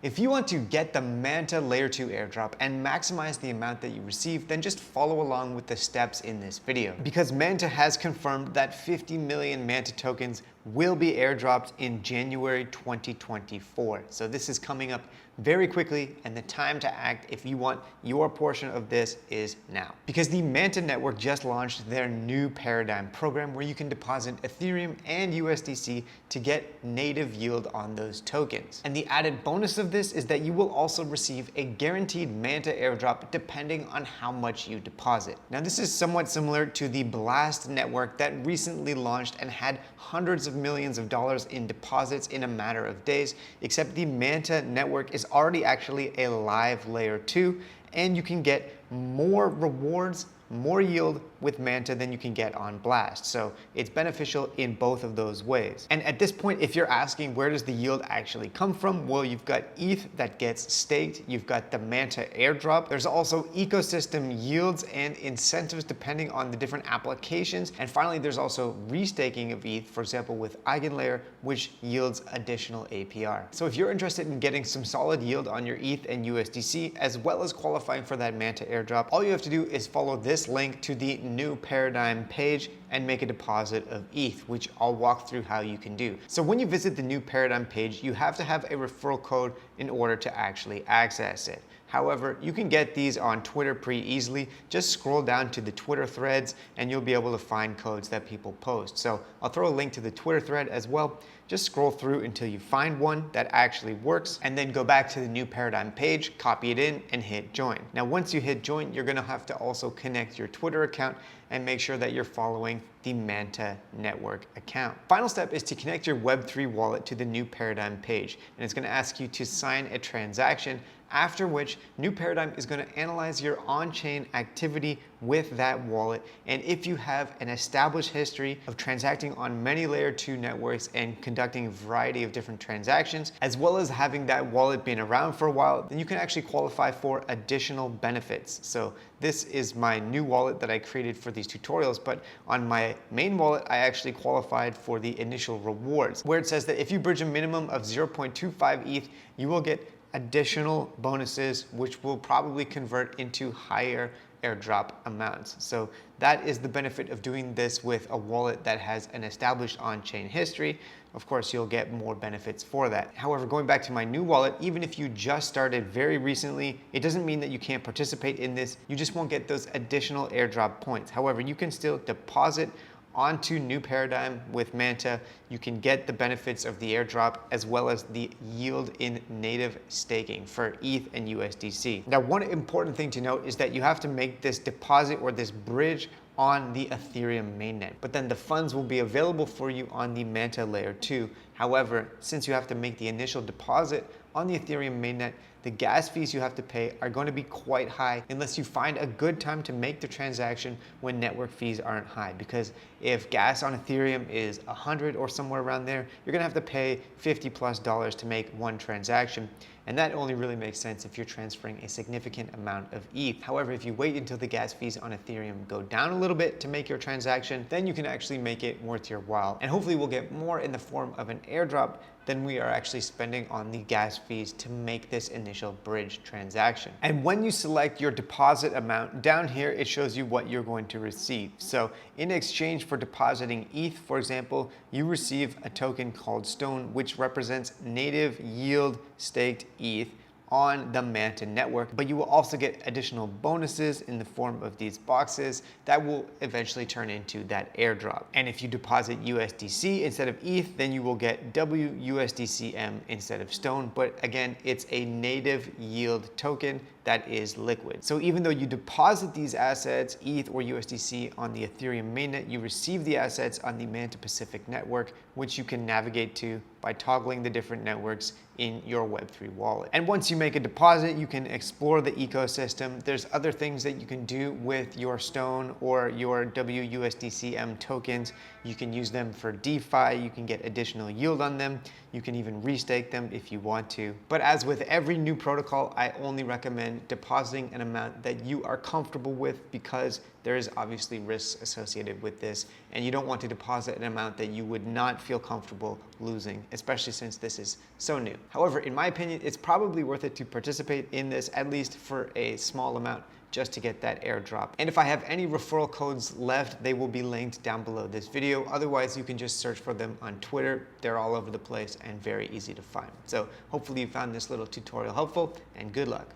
If you want to get the MANTA Layer 2 airdrop and maximize the amount that you receive, then just follow along with the steps in this video. Because MANTA has confirmed that 50 million MANTA tokens will be airdropped in January 2024. So this is coming up very quickly, and the time to act if you want your portion of this is now. Because the MANTA network just launched their new paradigm program where you can deposit Ethereum and USDC to get native yield on those tokens. And the added bonus of this is that you will also receive a guaranteed MANTA airdrop depending on how much you deposit. Now this is somewhat similar to the Blast network that recently launched and had hundreds of millions of dollars in deposits in a matter of days, except the MANTA network is already actually a live layer 2, and you can get more rewards, more yield with MANTA than you can get on Blast. So it's beneficial in both of those ways. And at this point, if you're asking where does the yield actually come from, well, you've got ETH that gets staked, you've got the MANTA airdrop, there's also ecosystem yields and incentives depending on the different applications, and finally there's also restaking of ETH, for example with EigenLayer, which yields additional APR. So if you're interested in getting some solid yield on your ETH and USDC, as well as qualifying for that MANTA airdrop, all you have to do is follow this link to the new paradigm page and make a deposit of ETH, which I'll walk through how you can do. So when you visit the new paradigm page, you have to have a referral code in order to actually access it. However, you can get these on Twitter pretty easily. Just scroll down to the Twitter threads and you'll be able to find codes that people post. So I'll throw a link to the Twitter thread as well. Just scroll through until you find one that actually works, and then go back to the new paradigm page, copy it in, and hit join. Now, once you hit join, you're gonna have to also connect your Twitter account and make sure that you're following the MANTA network account. Final step is to connect your Web3 wallet to the new paradigm page, and it's gonna ask you to sign a transaction, after which New Paradigm is going to analyze your on-chain activity with that wallet. And if you have an established history of transacting on many layer 2 networks and conducting a variety of different transactions, as well as having that wallet been around for a while, then you can actually qualify for additional benefits. So this is my new wallet that I created for these tutorials, but on my main wallet, I actually qualified for the initial rewards, where it says that if you bridge a minimum of 0.25 ETH, you will get additional bonuses, which will probably convert into higher airdrop amounts. So that is the benefit of doing this with a wallet that has an established on-chain history. Of course, you'll get more benefits for that. However, going back to my new wallet, even if you just started very recently, it doesn't mean that you can't participate in this. You just won't get those additional airdrop points. However, you can still deposit onto New Paradigm with MANTA. You can get the benefits of the airdrop as well as the yield in native staking for ETH and USDC. Now, one important thing to note is that you have to make this deposit or this bridge on the Ethereum mainnet, but then the funds will be available for you on the MANTA layer 2. However, since you have to make the initial deposit on the Ethereum mainnet, the gas fees you have to pay are going to be quite high unless you find a good time to make the transaction when network fees aren't high. Because if gas on Ethereum is 100 or somewhere around there, you're going to have to pay $50+ to make one transaction. And that only really makes sense if you're transferring a significant amount of ETH. However, if you wait until the gas fees on Ethereum go down a little bit to make your transaction, then you can actually make it worth your while. And hopefully we'll get more in the form of an airdrop than we are actually spending on the gas fees to make this initial bridge transaction. And when you select your deposit amount, down here it shows you what you're going to receive. So in exchange for depositing ETH, for example, you receive a token called Stone, which represents native yield staked ETH on the MANTA network, but you will also get additional bonuses in the form of these boxes that will eventually turn into that airdrop. And if you deposit USDC instead of ETH, then you will get WUSDCM instead of Stone. But again, it's a native yield token that is liquid. So even though you deposit these assets, ETH or USDC, on the Ethereum mainnet, you receive the assets on the MANTA Pacific network, which you can navigate to by toggling the different networks in your Web3 wallet. And once you make a deposit, you can explore the ecosystem. There's other things that you can do with your Stone or your WUSDCM tokens. You can use them for DeFi, you can get additional yield on them, you can even restake them if you want to. But as with every new protocol, I only recommend recommend depositing an amount that you are comfortable with, because there is obviously risks associated with this, and you don't want to deposit an amount that you would not feel comfortable losing, especially since this is so new. However, in my opinion, it's probably worth it to participate in this, at least for a small amount, just to get that airdrop. And if I have any referral codes left, they will be linked down below this video. Otherwise, you can just search for them on Twitter. They're all over the place and very easy to find. So hopefully you found this little tutorial helpful, and good luck.